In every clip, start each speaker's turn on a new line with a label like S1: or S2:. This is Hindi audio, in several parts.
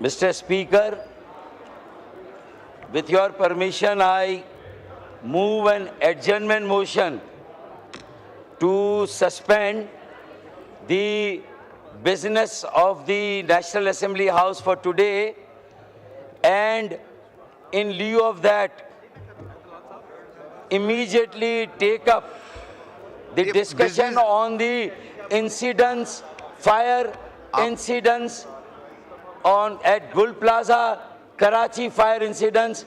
S1: Mr. Speaker, with your permission, I move an adjournment motion to suspend the business of the National Assembly House for today, and in lieu of that, immediately take up the discussion on the incidents, fire incidents at Gul Plaza, Karachi fire incidents.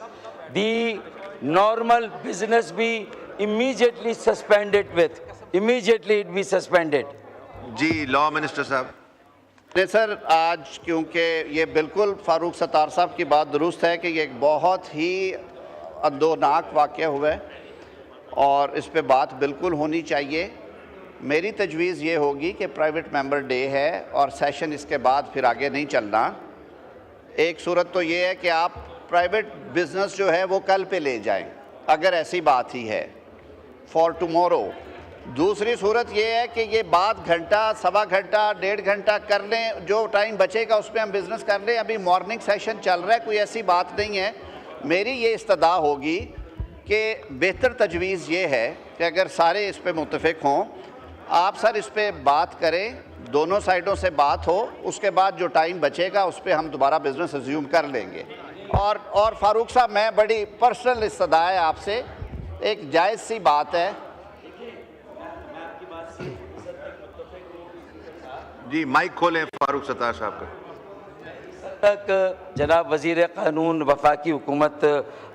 S1: The normal business be immediately suspended with. Immediately it be suspended.
S2: जी लॉ मिनिस्टर साहब।
S3: नहीं सर, आज क्योंकि ये बिल्कुल फारूक सत्तार साहब की बात दुरुस्त है कि ये एक बहुत ही अंदोनाक वाक़या हुआ है और इस पे बात बिल्कुल होनी चाहिए। मेरी तजवीज़ ये होगी कि प्राइवेट मेंबर डे है और सेशन इसके बाद फिर आगे नहीं चलना। एक सूरत तो ये है कि आप प्राइवेट बिजनेस जो है वो कल पे ले जाएं, अगर ऐसी बात ही है, फॉर टुमारो। दूसरी सूरत ये है कि ये बात घंटा, सवा घंटा, 1.5 घंटा कर लें, जो टाइम बचेगा उसमें हम बिज़नेस कर लें। अभी मॉर्निंग सेशन चल रहा है, कोई ऐसी बात नहीं है। मेरी ये इस्तदा होगी कि बेहतर तजवीज़ ये है कि अगर सारे इस पर मुत्तफ़िक हों, आप सर इस पर बात करें, दोनों साइडों से बात हो, उसके बाद जो टाइम बचेगा उस पर हम दोबारा बिज़नेस रिज्यूम कर लेंगे। और फारूक साहब, मैं बड़ी पर्सनल इस्तदा है आपसे, एक जायज़ सी बात है।
S2: जी माइक खोलें फारूक सत्तार साहब का।
S1: तक जनाब वज़ीर क़ानून वफाकी हुकूमत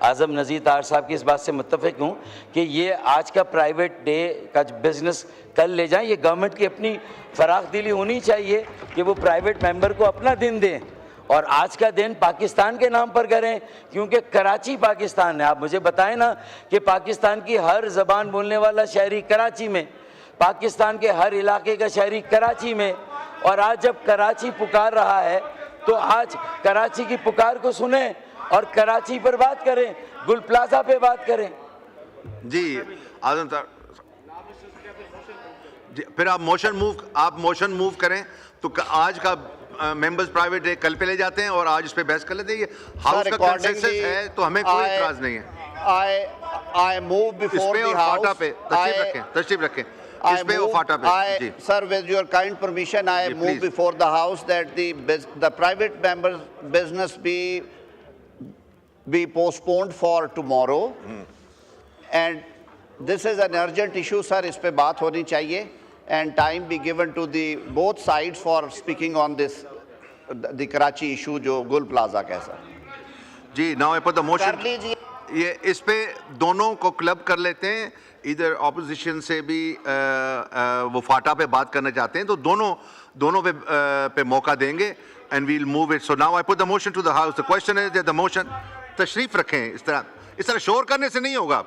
S1: आज़म नज़ीर तार साहब की इस बात से मुत्तफ़िक हूँ कि ये आज का प्राइवेट डे का बिज़नेस कल ले जाएं। ये गवर्नमेंट की अपनी फ़राख दिली होनी चाहिए कि वो प्राइवेट मेंबर को अपना दिन दें और आज का दिन पाकिस्तान के नाम पर करें, क्योंकि कराची पाकिस्तान है। आप मुझे बताएं ना कि पाकिस्तान की हर ज़बान बोलने वाला शहरी कराची में, पाकिस्तान के हर इलाके का शहरी कराची में, और आज जब कराची पुकार रहा है तो आज कराची की पुकार को सुने और कराची पर बात करें, गुल प्लाजा पे बात करें।
S2: जी आजम साहब, फिर आप मोशन मूव करें तो आज का मेंबर्स प्राइवेट डे कल पे ले जाते हैं और आज इस पे बहस कर लेते हैं। ये हाउस का कंसेंसस है तो हमें कोई इतराज नहीं है।
S3: I move before the house.
S2: तशरीफ रखें इस पे और फाटा पे।
S3: Sir, with your kind permission, I move before the house that the private members' business be postponed for tomorrow. And this is an urgent issue, sir. इस पे बात होनी चाहिए and time be given to the both sides for speaking on this the Karachi issue जो गुल प्लाजा का है सर।
S2: जी now I put the motion।
S3: कर लीजिए।
S2: ये इस पे दोनों को क्लब कर लेते हैं, इधर ऑपोजिशन से भी वो फाटा पे बात करना चाहते हैं तो दोनों पे मौका देंगे and we'll move it. So now I put the motion to the house. The question is that the motion, तशरीफ रखें, इस तरह शोर करने से नहीं होगा।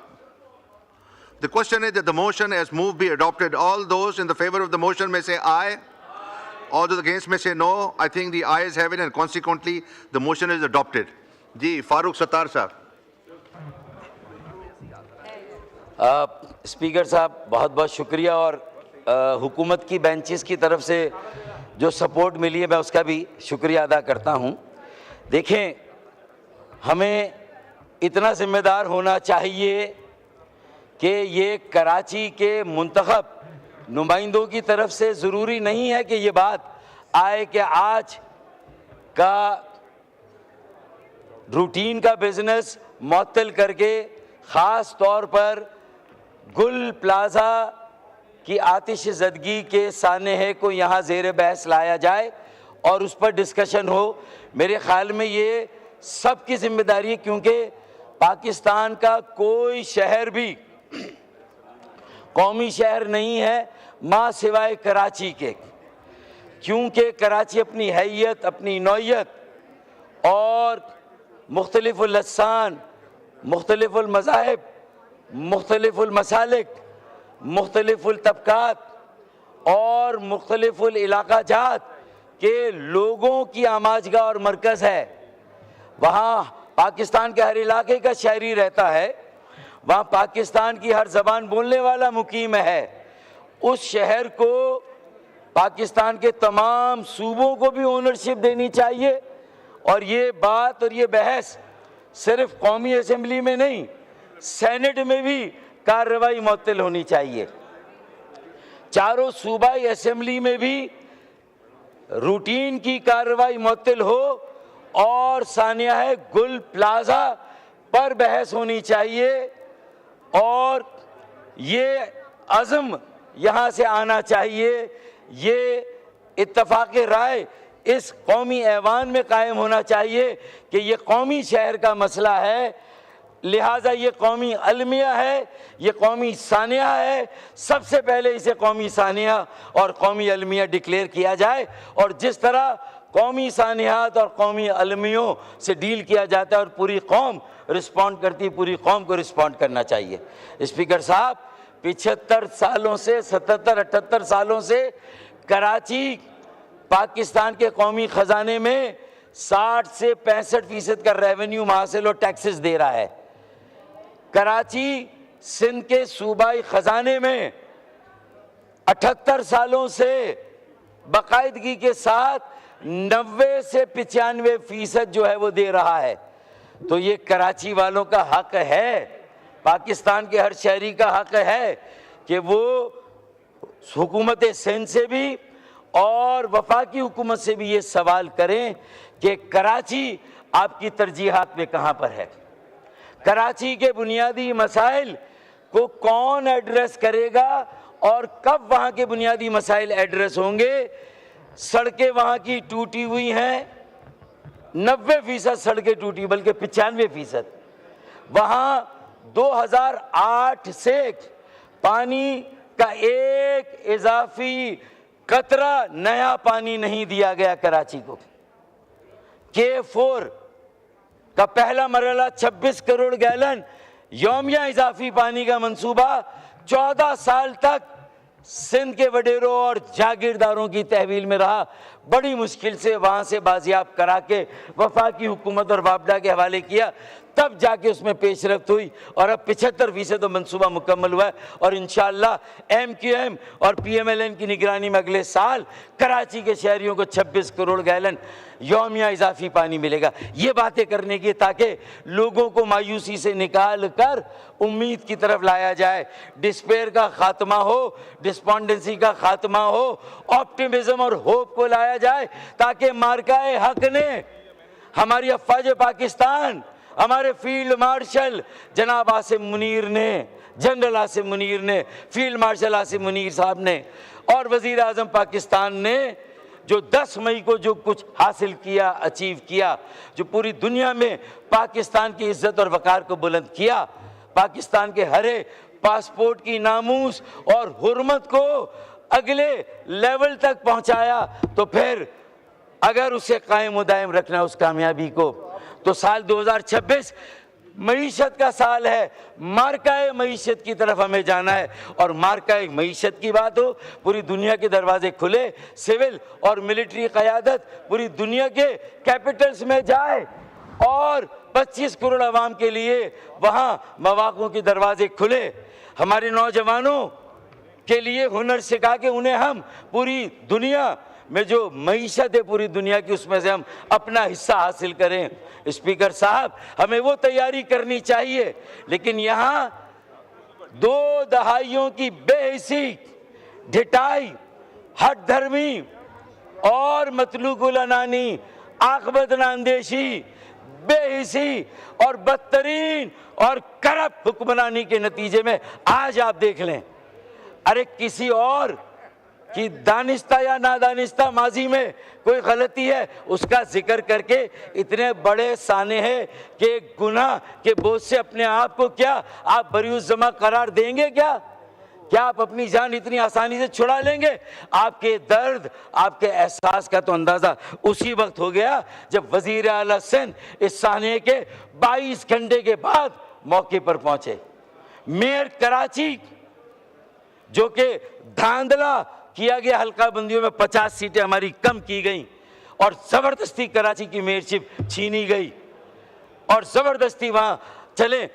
S2: The question is that the motion as moved be adopted. All those in the favour of the motion में से आई, ऑल दोज अगेंस्ट में से no. I think the ayes have it and consequently the motion is adopted. जी फारूक सत्तार साहब।
S1: स्पीकर साहब बहुत बहुत शुक्रिया, और हुकूमत की बेंचेस की तरफ से जो सपोर्ट मिली है मैं उसका भी शुक्रिया अदा करता हूं। देखें, हमें इतना ज़िम्मेदार होना चाहिए कि ये कराची के मुंतखब नुमाइंदों की तरफ से ज़रूरी नहीं है कि ये बात आए कि आज का रूटीन का बिज़नेस मुअत्तल करके ख़ास तौर पर गुल प्लाजा की आतिश ज़दगी के सानहे को यहाँ ज़ेर बहस लाया जाए और उस पर डिस्कशन हो। मेरे ख़्याल में ये सब की ज़िम्मेदारी है, क्योंकि पाकिस्तान का कोई शहर भी कौमी शहर नहीं है माँ सिवाय कराची के, क्योंकि कराची अपनी हैयत, अपनी नौयत और मुख्तलिफ़ुल लसान, मुख्तलिफ़ुल मज़ाहिब, मुख्तलिफ़ुल मसालिक, मुख्तलिफ़ुल तबक़ात और मुख्तलिफ़ुल इलाक़ा जात के लोगों की आमाजगा और मरकज़ है। वहाँ पाकिस्तान के हर इलाके का शहरी रहता है, वहाँ पाकिस्तान की हर ज़बान बोलने वाला मुकीम है। उस शहर को पाकिस्तान के तमाम सूबों को भी ओनरशिप देनी चाहिए और ये बात और ये बहस सिर्फ कौमी असेंबली में नहीं, सेनेट में भी कार्रवाई मुअत्तल होनी चाहिए। चारों सूबाई असेंबली में भी रूटीन की कार्रवाई मुअत्तल हो और सानिया है गुल प्लाजा पर बहस होनी चाहिए और ये अज़म यहाँ से आना चाहिए, ये इत्तफाक़ राय इस कौमी ऐवान में कायम होना चाहिए कि ये कौमी शहर का मसला है, लिहाजा ये कौमी अलमिया है, ये कौमी सानिया है। सबसे पहले इसे कौमी सानिया और कौमी अलमिया डिक्लेयर किया जाए और जिस तरह कौमी सानियात और कौमी अलमियों से डील किया जाता है और पूरी कौम रिस्पॉन्ड करती है, पूरी कौम को रिस्पॉन्ड करना चाहिए। स्पीकर साहब, 75 सालों से 77-78 सालों से कराची पाकिस्तान के कौमी ख़जाने में 60 से 65% का रेवेन्यू हासिल और टैक्सेस दे रहा है। कराची सिंध के सूबाई ख़जाने में 78 सालों से बाकायदगी के साथ 90 से 95% जो है वो दे रहा है। तो ये कराची वालों का हक है, पाकिस्तान के हर शहरी का हक है कि वो हुकूमत सिंध से भी और वफाकी हुकूमत से भी ये सवाल करें कि कराची आपकी तरजीहात में कहाँ पर है, कराची के बुनियादी मसाइल को कौन एड्रेस करेगा और कब वहाँ के बुनियादी मसाइल एड्रेस होंगे। सड़कें वहाँ की टूटी हुई हैं, 90% सड़कें टूटी, बल्कि 95%। वहाँ 2008 से पानी का एक इजाफी कतरा नया पानी नहीं दिया गया कराची को। K4 का पहला मरहला 26 करोड़ गैलन यौमिया इजाफी पानी का मंसूबा 14 साल तक सिंध के वडेरों और जागीरदारों की तहवील में रहा। बड़ी मुश्किल से वहाँ से बाजियाब करा के वफाकी हुकूमत और वापडा के हवाले किया, तब जाके उसमें पेशरफ्त हुई और अब 75% तो मंसूबा मुकम्मल हुआ है और इंशाअल्लाह MQM और PMLN की निगरानी में अगले साल कराची के शहरियों को 26 करोड़ गैलन यौमिया इजाफी पानी मिलेगा। ये बातें करने की ताकि लोगों को मायूसी से निकाल कर उम्मीद की तरफ लाया जाए, डिस्पेयर का खात्मा हो, डिस्पॉन्डेंसी का खात्मा हो, ऑप्टिमिज्म और होप को लाया जाए ताकि मार्काए हक ने, हमारी अफवाज पाकिस्तान, हमारे फील्ड मार्शल जनाब आसिम मुनीर ने, जनरल आसिम मुनीर ने, फील्ड मार्शल आसिम मुनीर साहब ने और वज़ीर आज़म पाकिस्तान ने जो 10 मई को जो कुछ हासिल किया, अचीव किया, जो पूरी दुनिया में पाकिस्तान की इज़्ज़त और वक़ार को बुलंद किया, पाकिस्तान के हरे पासपोर्ट की नामूस और हुर्मत को अगले लेवल तक पहुंचाया, तो फिर अगर उसे कायम व दायम रखना उस कामयाबी को, तो साल 2026 मईशत का साल है। मार्काए मईशत की तरफ हमें जाना है और मार्काए मईशत की बात हो, पूरी दुनिया के दरवाजे खुले, सिविल और मिलिट्री क़यादत पूरी दुनिया के कैपिटल्स में जाए और 25 करोड़ आवाम के लिए वहाँ मौक़ों के दरवाजे खुले, हमारे नौजवानों के लिए हुनर सिखा के उन्हें हम पूरी दुनिया में जो मईशत है पूरी दुनिया की, उसमें से हम अपना हिस्सा हासिल करें। स्पीकर साहब, हमें वो तैयारी करनी चाहिए, लेकिन यहाँ 2 दहाइयों की बेहिसी, ढिठाई, हट धर्मी और मतलूकुल अनानी, आक़िबत अंदेशी, बेहिसी और बदतरीन और करप्ट हुक्मरानी के नतीजे में आज आप देख लें, अरे किसी और कि दानिस्ता या नादानिस्ता माजी में कोई गलती है उसका जिक्र करके इतने बड़े साने हैं कि गुनाह के बोझ से अपने आप को क्या आप बरीउज़ ज़मा करार देंगे? क्या आप अपनी जान इतनी आसानी से छुड़ा लेंगे? आपके दर्द, आपके एहसास का तो अंदाज़ा उसी वक्त हो गया जब वज़ीर आला सिंध इस साने के 22 घंटे के बाद मौके पर पहुंचे। मेयर कराची जो कि धांधला किया गया, हल्का बंदियों में 50 सीटें हमारी कम की गई और ज़बरदस्ती कराची की मेयरशिप छीनी गई और ज़बरदस्ती वहाँ चले।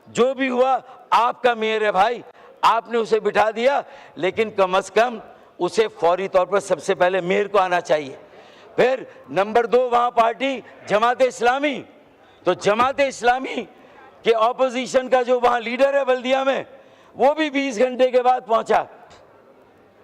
S1: जो भी हुआ, आपका मेयर है भाई, आपने उसे बिठा दिया, लेकिन कम अज़ कम उसे फौरी तौर पर सबसे पहले मेयर को आना चाहिए, फिर नंबर 2 वहाँ पार्टी जमात इस्लामी, तो जमात इस्लामी के ऑपोजिशन का जो वहाँ लीडर है बल्दिया में, वो भी 20 घंटे के बाद पहुँचा।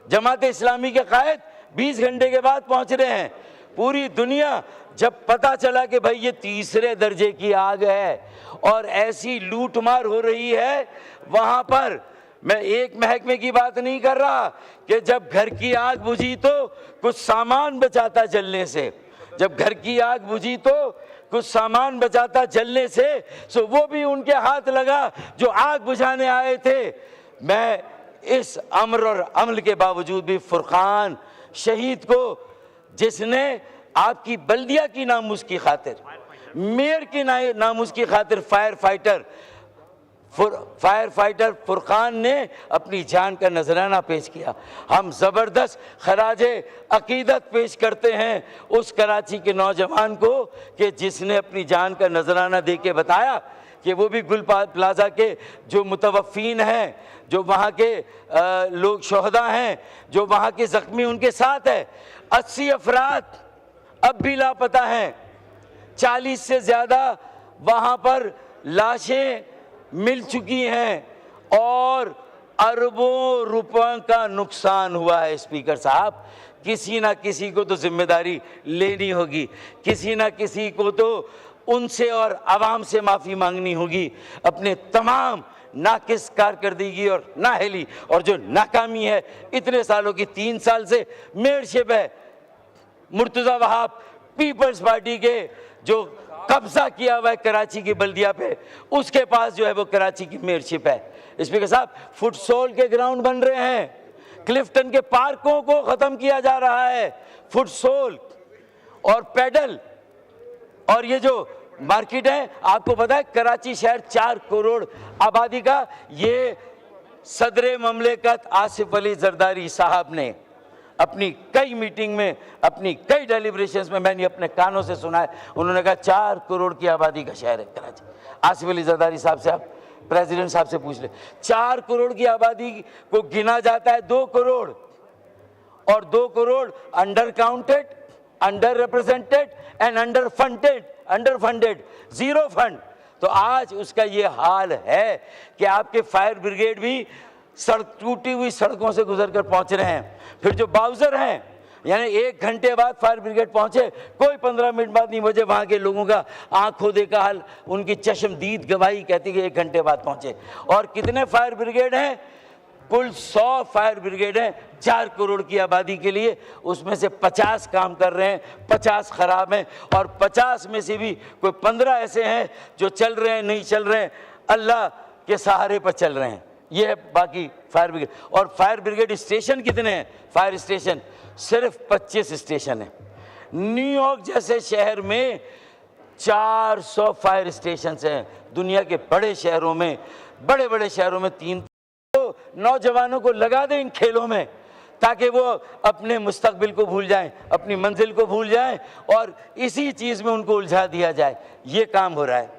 S1: जमात इस्लामी के कायद 20 घंटे के बाद पहुँच रहे हैं। पूरी दुनिया जब पता चला कि भाई ये तीसरे दर्जे की आग है और ऐसी लूटमार हो रही है वहाँ पर, मैं एक महकमे की बात नहीं कर रहा कि जब घर की आग बुझी तो कुछ सामान बचाता जलने से, जब घर की आग बुझी तो कुछ सामान बचाता जलने से, सो वो भी उनके हाथ लगा जो आग बुझाने आए थे। मैं इस अम्र और अमल के बावजूद भी फुरकान शहीद को, जिसने आपकी बल्दिया की नामुस की खातिर, मेयर की नामुस की खातिर फायर फाइटर फुरकान ने अपनी जान का नजराना पेश किया। हम ज़बरदस्त खराजे अकीदत पेश करते हैं उस कराची के नौजवान को कि जिसने अपनी जान का नजराना दे के बताया कि वो भी गुल प्लाजा के जो मुतवफ़ीन हैं, जो वहाँ के लोग शोहदा हैं, जो वहाँ के ज़ख्मी उनके साथ है। 80 अफराद अब भी लापता हैं, 40 से ज़्यादा वहाँ पर लाशें मिल चुकी हैं और अरबों रुपयों का नुकसान हुआ है। स्पीकर साहब, किसी ना किसी को तो जिम्मेदारी लेनी होगी, किसी ना किसी को तो उनसे और आवाम से माफ़ी मांगनी होगी। अपने तमाम नाकिस कारकर्दगी और नाअहली और जो नाकामी है इतने सालों की, 3 साल से मेयरशिप है मुर्तज़ा वहाब पीपल्स पार्टी के, जो कब्जा किया हुआ है कराची की बल्दिया पे, उसके पास जो है वो कराची की मेयरशिप है। स्पीकर साहब, फुटसोल के ग्राउंड बन रहे हैं, क्लिफ्टन के पार्कों को ख़त्म किया जा रहा है, फुटसोल और पैडल, और ये जो मार्केट है, आपको पता है कराची शहर 4 करोड़ आबादी का, ये सदर ममलिकत आसिफ अली जरदारी साहब ने अपनी कई मीटिंग में, अपनी कई डेलिब्रेशंस में मैंने अपने कानों से सुना है, उन्होंने कहा 4 करोड़ की आबादी का शहर है कराची। आसिफ अली जरदारी साहब से आप प्रेसिडेंट साहब से पूछ ले, 4 करोड़ की आबादी को गिना जाता है 2 करोड़, और 2 crore under counted, under represented and under funded, zero fund. तो आज उसका ये हाल है कि आपके फायर ब्रिगेड भी टूटी हुई सड़कों से गुजर कर पहुंच रहे हैं। फिर जो बाउजर हैं, यानी 1 घंटे बाद फायर ब्रिगेड पहुंचे, कोई 15 मिनट बाद नहीं, मुझे वहाँ के लोगों का आंखों देखा हाल, उनकी चश्मदीद गवाही कहती कि 1 घंटे बाद पहुंचे। और कितने फायर ब्रिगेड हैं? कुल 100 फायर ब्रिगेड हैं 4 करोड़ की आबादी के लिए, उसमें से 50 काम कर रहे हैं, 50 ख़राब हैं, और 50 में से भी कोई 15 ऐसे हैं जो चल रहे हैं, नहीं चल रहे हैं, अल्लाह के सहारे पर चल रहे हैं। ये है बाकी फायर ब्रिगेड। और फायर ब्रिगेड स्टेशन कितने हैं? फायर स्टेशन सिर्फ 25 स्टेशन है। न्यूयॉर्क जैसे शहर में 400 फायर स्टेशन हैं। दुनिया के बड़े शहरों में, बड़े बड़े शहरों में 3। तो नौजवानों को लगा दें इन खेलों में ताकि वो अपने मुस्तकबिल को भूल जाएं, अपनी मंजिल को भूल जाएं, और इसी चीज़ में उनको उलझा दिया जाए। ये काम हो रहा है।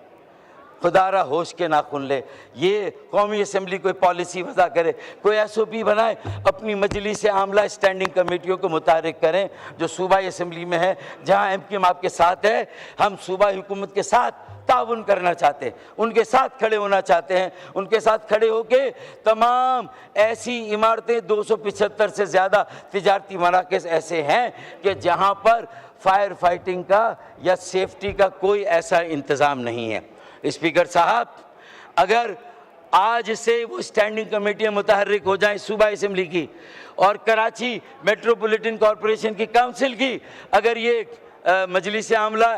S1: खुदारा होश के नाखून ले, ये कौमी असम्बली कोई पॉलिसी वज़ा करे, कोई SOP बनाए, अपनी मजलिस आमला स्टैंडिंग कमेटियों को मुतारिक करें जो सूबाई असम्बली में है, जहाँ MKM आपके साथ है। हम सूबाई हुकूमत के साथ ताउन करना चाहते हैं, उनके साथ खड़े होना चाहते हैं, उनके साथ खड़े होके तमाम ऐसी इमारतें, 275 से ज़्यादा तिजारती मराकज़ ऐसे हैं कि जहाँ पर फायर फाइटिंग का या सेफ्टी का कोई ऐसा इंतज़ाम नहीं है। स्पीकर साहब, अगर आज से वो स्टैंडिंग कमेटियाँ मुतहर्रिक हो जाएं सूबाई असम्बली की और कराची मेट्रोपॉलिटन कॉरपोरेशन की काउंसिल की, अगर ये मजलिस आमला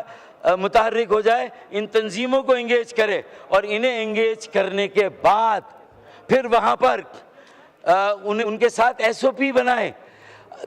S1: मुतहर्रिक हो जाए, इन तंजीमों को इंगेज करे, और इन्हें इंगेज करने के बाद फिर वहाँ पर उनके साथ SOP बनाए।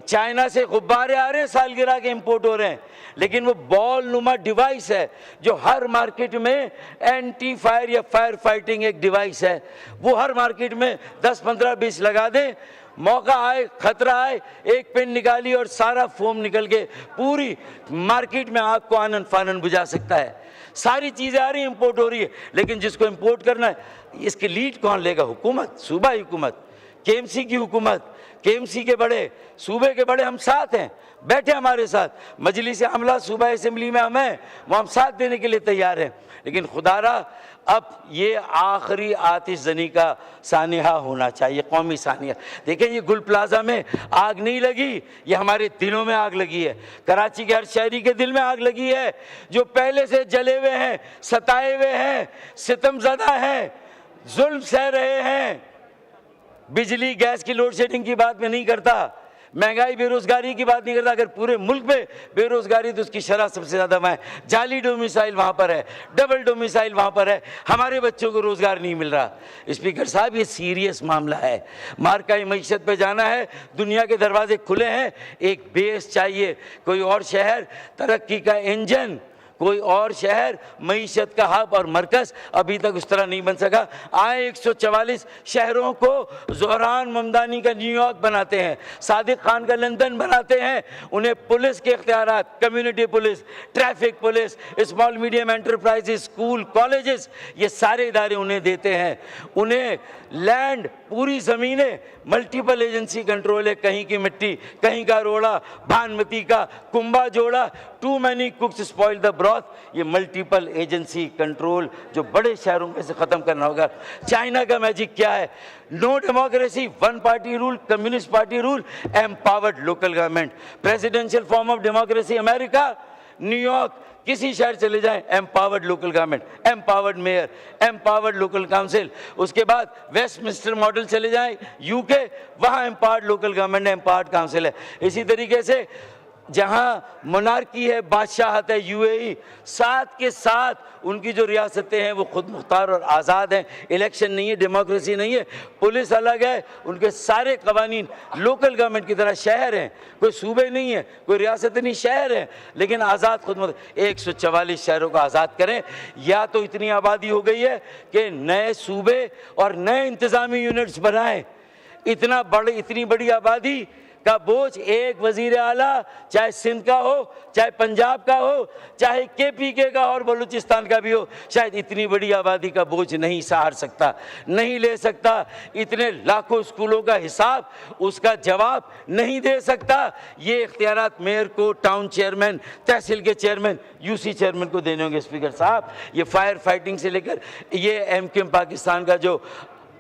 S1: चाइना से गुब्बारे आ रहे हैं, सालगिरह के इंपोर्ट हो रहे हैं, लेकिन वो बॉल नुमा डिवाइस है जो हर मार्केट में एंटी फायर या फायर फाइटिंग एक डिवाइस है, वो हर मार्केट में 10, 15, 20 लगा दें। मौका आए, खतरा आए, एक पेन निकाली और सारा फोम निकल के पूरी मार्केट में आग को आनन फानन बुझा सकता है। सारी चीज़ें आ रही हैं, इंपोर्ट हो रही है, लेकिन जिसको इंपोर्ट करना है इसकी लीड कौन लेगा? हुकूमत, सूबाई हुकूमत, KMC की हुकूमत, केएमसी के बड़े, सूबे के बड़े हम साथ हैं, बैठे हमारे साथ। मजलिस आमला सूबा असेंबली में हम हैं, वो हम साथ देने के लिए तैयार हैं। लेकिन खुदारा अब ये आखिरी आतिशजनी का सानिहा होना चाहिए, कौमी सानिहा। देखें, ये गुल प्लाजा में आग नहीं लगी, ये हमारे दिलों में आग लगी है। कराची के हर शहरी के दिल में आग लगी है, जो पहले से जले हुए हैं, सताए हुए हैं, सितमज़दा हैं, जुल्म सह रहे हैं। बिजली गैस की लोड शेडिंग की बात मैं नहीं करता, महंगाई बेरोजगारी की बात नहीं करता। अगर पूरे मुल्क में बेरोजगारी तो उसकी शरह सबसे ज़्यादा वहाँ है। जाली डोमिसाइल वहाँ पर है, डबल डोमिसाइल वहाँ पर है, हमारे बच्चों को रोज़गार नहीं मिल रहा। स्पीकर साहब, ये सीरियस मामला है। मार्काई मईशत पे जाना है, दुनिया के दरवाजे खुले हैं, एक बेस चाहिए। कोई और शहर तरक्की का इंजन, कोई और शहर मईशत का हब और मरकज़ अभी तक उस तरह नहीं बन सका। आए 144 शहरों को ज़ोहरान ममदानी का न्यूयॉर्क बनाते हैं, सादिक खान का लंदन बनाते हैं। उन्हें पुलिस के इख्तियारात, community police, traffic police, small medium enterprises, school, colleges, ये सारे इदारे उन्हें देते हैं। उन्हें लैंड, पूरी ज़मीनें, मल्टीपल एजेंसी कंट्रोल है। कहीं की मिट्टी, कहीं का रोड़ा, भानमती का कुंभा जोड़ा, too many cooks spoil the broth. ये मल्टीपल एजेंसी कंट्रोल जो बड़े शहरों में से ख़त्म करना होगा। चाइना का मैजिक क्या है? No democracy, one party rule, communist party rule, empowered local government. Presidential form of democracy America, New York, किसी शहर चले जाएं, empowered local government, empowered mayor, empowered local council. उसके बाद वेस्टमिंस्टर मॉडल चले जाएं, यूके, वहाँ empowered local government, empowered council है। इसी तरीके से जहाँ मोनार्की है, बादशाहत है, यूएई, साथ के साथ उनकी जो रियासतें हैं वो खुद मुख्तार और आज़ाद हैं। इलेक्शन नहीं है, डेमोक्रेसी नहीं है, पुलिस अलग है, उनके सारे कवानीन लोकल गवर्नमेंट की तरह। शहर हैं, कोई सूबे नहीं है, कोई रियासत नहीं, शहर है, लेकिन आज़ाद खुद। 144 शहरों को आज़ाद करें, या तो इतनी आबादी हो गई है कि नए सूबे और नए इंतज़ामी यूनिट्स बनाएं। इतनी बड़ी आबादी का बोझ एक वजीर आला, चाहे सिंध का हो, चाहे पंजाब का हो, चाहे केपीके का और बलूचिस्तान का भी हो, शायद इतनी बड़ी आबादी का बोझ नहीं सहार सकता, नहीं ले सकता। इतने लाखों स्कूलों का हिसाब, उसका जवाब नहीं दे सकता। ये इख्तियारात मेयर को, टाउन चेयरमैन, तहसील के चेयरमैन, यूसी चेयरमैन को देने होंगे। स्पीकर साहब, ये फायर फाइटिंग से लेकर ये एमकेएम पाकिस्तान का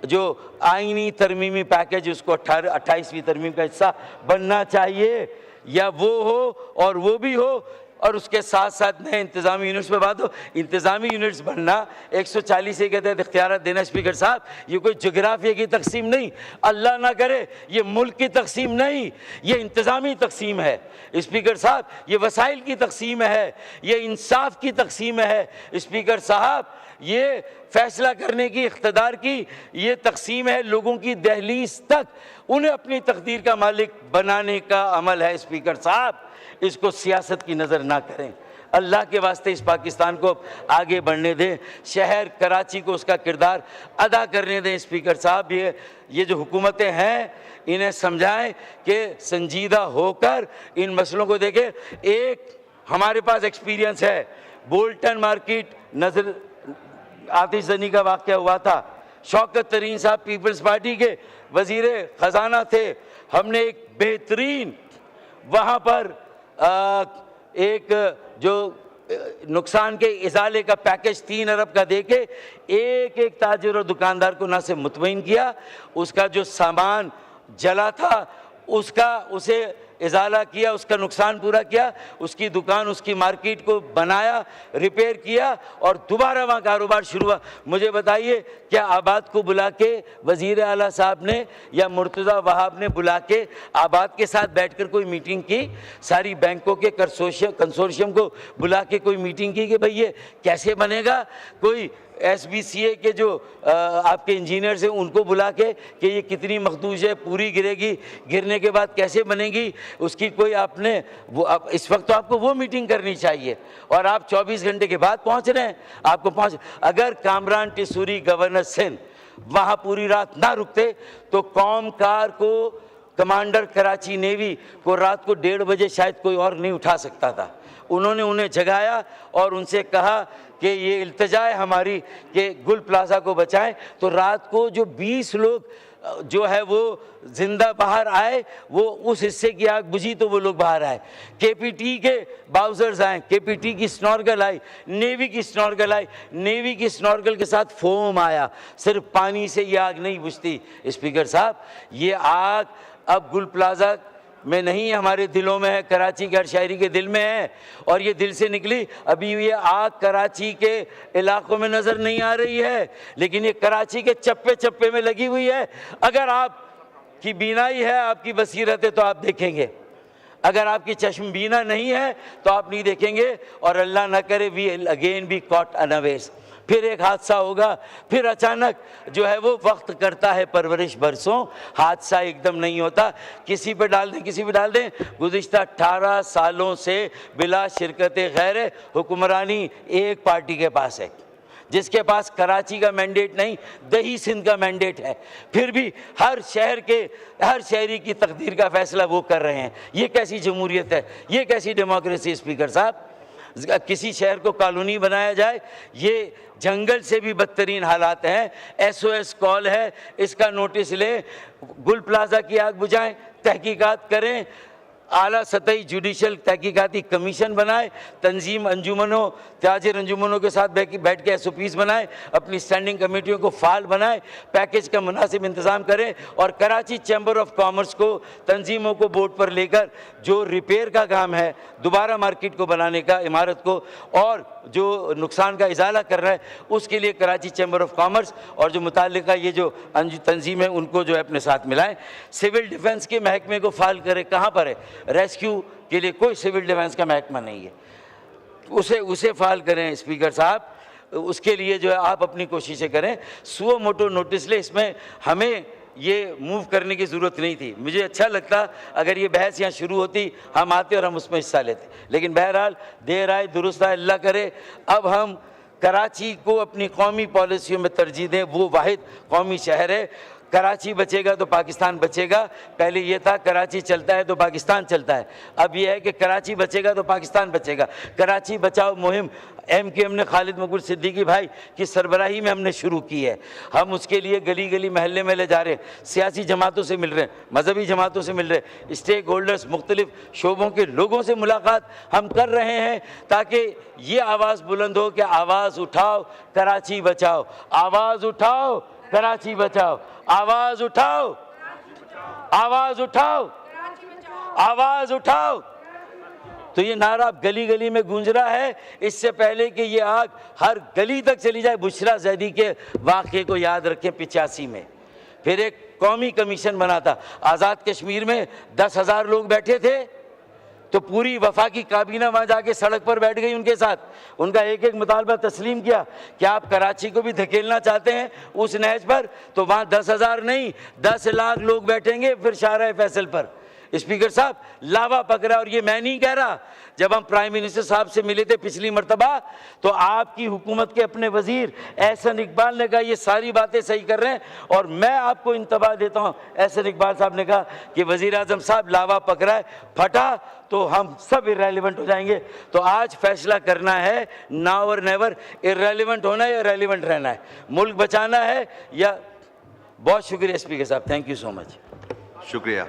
S1: जो आईनी तरमीमी पैकेज, उसको 28वीं तरमीम का हिस्सा बनना चाहिए, या वो हो और वो भी हो, और उसके साथ साथ नए इंतज़ामी यूनिट्स पर बात हो। इंतज़ामी यूनिट्स बनना, 140 के तहत इख्तियारात देना, स्पीकर साहब, ये कोई जोग्राफिया की तकसीम नहीं, अल्लाह ना करे ये मुल्क की तकसीम नहीं, ये इंतज़ामी तकसीम है। स्पीकर साहब, ये वसाइल की तकसीम है, ये इंसाफ की तकसीम है। स्पीकर साहब, ये फैसला करने की, इख्तिदार की ये तकसीम है, लोगों की दहलीज तक उन्हें अपनी तकदीर का मालिक बनाने का अमल है। स्पीकर साहब, इसको सियासत की नज़र ना करें। अल्लाह के वास्ते इस पाकिस्तान को आगे बढ़ने दें, शहर कराची को उसका किरदार अदा करने दें। स्पीकर साहब, ये जो हुकूमतें हैं, इन्हें समझाएं कि संजीदा होकर इन मसलों को देखें। एक हमारे पास एक्सपीरियंस है, बोल्टन मार्केट नजर आतिशजनी का वाक़या हुआ था। शौकत तरीन साहब पीपल्स पार्टी के वज़ीर ख़जाना थे। हमने एक बेहतरीन वहाँ पर एक जो नुकसान के इजाले का पैकेज 3 अरब का देके एक ताजिर और दुकानदार को ना से मुतमईन किया, उसका जो सामान जला था उसे इजाला किया, उसका नुकसान पूरा किया, उसकी दुकान, उसकी मार्केट को बनाया, रिपेयर किया और दोबारा वहाँ कारोबार शुरू हुआ। मुझे बताइए, क्या आबाद को बुला के वज़ीर आला साहब ने या मुर्तज़ा वहाब ने बुला के आबाद के साथ बैठकर कोई मीटिंग की? सारी बैंकों के कंसोर्शियम को बुला के कोई मीटिंग की कि भाई ये कैसे बनेगा? कोई SBCA के जो आपके इंजीनियर्स हैं उनको बुला के कि ये कितनी मखदूश है, पूरी गिरेगी, गिरने के बाद कैसे बनेगी, उसकी कोई आपने इस वक्त तो आपको वो मीटिंग करनी चाहिए, और आप 24 घंटे के बाद पहुंच रहे हैं। आपको अगर कामरान टिसूरी गवर्नर सिंध वहाँ पूरी रात ना रुकते तो कौम कार को, कमांडर कराची नेवी को रात को 1:30 बजे शायद कोई और नहीं उठा सकता था। उन्होंने उन्हें जगाया और उनसे कहा कि ये इल्तिजा है हमारी कि गुल प्लाजा को बचाएं। तो रात को जो 20 लोग जो है वो जिंदा बाहर आए, वो उस हिस्से की आग बुझी तो वो लोग बाहर आए। केपीटी के बाउजर्स आए, केपीटी की स्नॉर्गल आई, नेवी की स्नॉर्गल आई, नेवी की स्नॉर्गल के साथ फोम आया। सिर्फ पानी से ये आग नहीं बुझती स्पीकर साहब, ये आग अब गुल प्लाजा में नहीं, हमारे दिलों में है, कराची के हर शहरी के दिल में है। और ये दिल से निकली, अभी ये आग कराची के इलाकों में नज़र नहीं आ रही है, लेकिन ये कराची के चप्पे चप्पे में लगी हुई है। अगर आपकी बीनाई है, आपकी बसीरत है, तो आप देखेंगे। अगर आपकी चश्मबीना नहीं है तो आप नहीं देखेंगे। और अल्लाह ना करे we again be caught unawares, फिर एक हादसा होगा, फिर अचानक जो है वो वक्त करता है परवरिश बरसों, हादसा एकदम नहीं होता। किसी पे डाल दें, किसी पे डाल दें। गुज़िश्ता 18 सालों से बिला शिरकत गैर हुक्मरानी एक पार्टी के पास है, जिसके पास कराची का मैंडेट नहीं, दही सिंध का मैंडेट है, फिर भी हर शहर के हर शहरी की तकदीर का फैसला वो कर रहे हैं। ये कैसी जमहूरियत है, ये कैसी डेमोक्रेसी स्पीकर साहब। किसी शहर को कॉलोनी बनाया जाए, ये जंगल से भी बदतरीन हालात हैं। SOS कॉल है, इसका नोटिस लें, गुल प्लाजा की आग बुझाएं, तहकीकात करें, आला सतही जुडिशल तहकीकाती कमीशन बनाए, तंजीम अंजुमनों ताजिर अंजुमनों के साथ बैठ के SOPs बनाए, अपनी स्टैंडिंग कमेटियों को फाल बनाए, पैकेज का मुनासिब इंतज़ाम करें। और कराची चैम्बर ऑफ कॉमर्स को, तंजीमों को बोर्ड पर लेकर जो रिपेयर का काम है, दोबारा मार्केट को बनाने का, इमारत को, और जो नुकसान का इजाला कर रहा है, उसके लिए कराची चैम्बर ऑफ कॉमर्स और जो मुताल्लिका ये जो तंजीम है उनको जो है अपने साथ मिलाएं। सिविल डिफेंस के महकमे को फाल करें, कहाँ पर है? रेस्क्यू के लिए कोई सिविल डिफेंस का महकमा नहीं है, उसे फाल करें स्पीकर साहब। उसके लिए जो है आप अपनी कोशिशें करें। सुओ मोटो नोटिस ले, इसमें हमें ये मूव करने की ज़रूरत नहीं थी। मुझे अच्छा लगता अगर ये बहस यहाँ शुरू होती, हम आते और हम उसमें हिस्सा लेते, लेकिन बहरहाल देर आए दुरुस्त आए, अल्लाह करे। अब हम कराची को अपनी कौमी पॉलिसियों में तरजीह दें। वो वाहिद कौमी शहर है, कराची बचेगा तो पाकिस्तान बचेगा। पहले ये था कराची चलता है तो पाकिस्तान चलता है, अब ये है कि कराची बचेगा तो पाकिस्तान बचेगा। कराची बचाओ मुहिम MKM ने खालिद मकबूल सिद्दीकी भाई की सरबराही में हमने शुरू की है। हम उसके लिए गली गली महल्ले में ले जा रहे हैं, सियासी जमातों से मिल रहे हैं, मजहबी जमातों से मिल रहे हैं, स्टेक होल्डर्स, मुख्तलिफ शोबों के लोगों से मुलाकात हम कर रहे हैं, ताकि ये आवाज़ बुलंद हो कि आवाज़ उठाओ, कराची बचाओ, आवाज़ उठाओ, कराची बचाओ, आवाज़ उठाओ, आवाज़ उठाओ, आवाज़ उठाओ। तो ये नारा गली गली में गूंज रहा है। इससे पहले कि ये आग हर गली तक चली जाए, बुशरा जैदी के वाक़े को याद रखें। 85 में फिर एक कौमी कमीशन बना था, आज़ाद कश्मीर में 10,000 लोग बैठे थे, तो पूरी वफाकी काबीना वहाँ जाके सड़क पर बैठ गई उनके साथ। उनका एक एक मुतालबा तस्लीम किया कि आप कराची को भी धकेलना चाहते हैं उस नहज पर, तो वहाँ 10,000 नहीं 10 लाख लोग बैठेंगे फिर शाहराह फैसल पर। स्पीकर साहब लावा पकड़ा, और ये मैं नहीं कह रहा। जब हम प्राइम मिनिस्टर साहब से मिले थे पिछली मरतबा, तो आपकी हुकूमत के अपने वजीर एहसन इकबाल ने कहा ये सारी बातें सही कर रहे हैं, और मैं आपको इंतबाह देता हूँ। एहसन इकबाल साहब ने कहा कि वजीर आजम साहब लावा पकड़ा है, फटा तो हम सब इर्रेलेवेंट हो जाएंगे। तो आज फैसला करना है, नाउ और नेवर, इर्रेलेवेंट होना है या रेलेवेंट रहना है, मुल्क बचाना है या। बहुत शुक्रिया स्पीकर साहब, थैंक यू सो मच।
S2: शुक्रिया।